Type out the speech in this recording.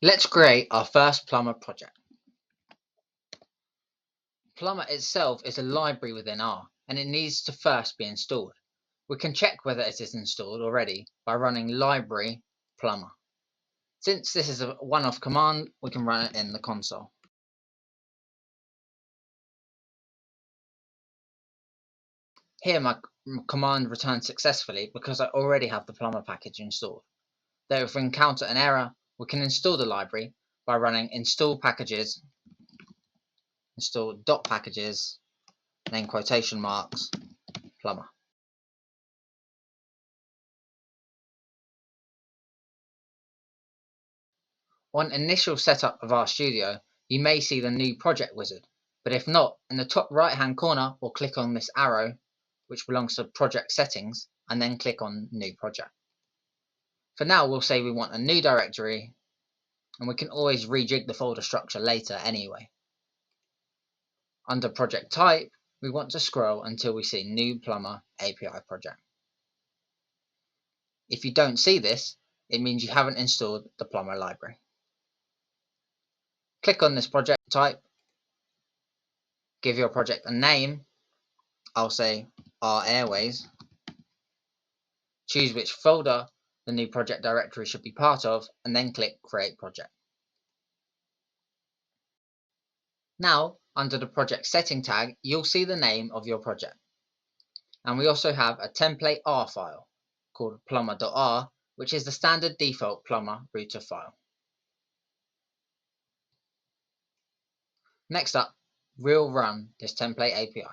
Let's create our first Plumber project. Plumber itself is a library within R, and it needs to first be installed. We can check whether it is installed already by running library plumber. Since this is a one-off command, we can run it in the console. Here my command returns successfully because I already have the Plumber package installed. Though if we encounter an error, we can install the library by running install packages, install.packages, and then quotation marks, plumber. On initial setup of RStudio, you may see the new project wizard, but if not, in the top right hand corner we'll click on this arrow, which belongs to project settings, and then click on new project. For now we'll say we want a new directory, and we can always rejig the folder structure later anyway. Under project type, we want to scroll until we see new Plumber API project. If you don't see this, it means you haven't installed the Plumber library. Click on this project type, give your project a name, I'll say R Airways, choose which folder the new project directory should be part of, and then click Create Project. Now, under the project setting tag, you'll see the name of your project. And we also have a template R file called plumber.r, which is the standard default Plumber router file. Next up, we'll run this template API.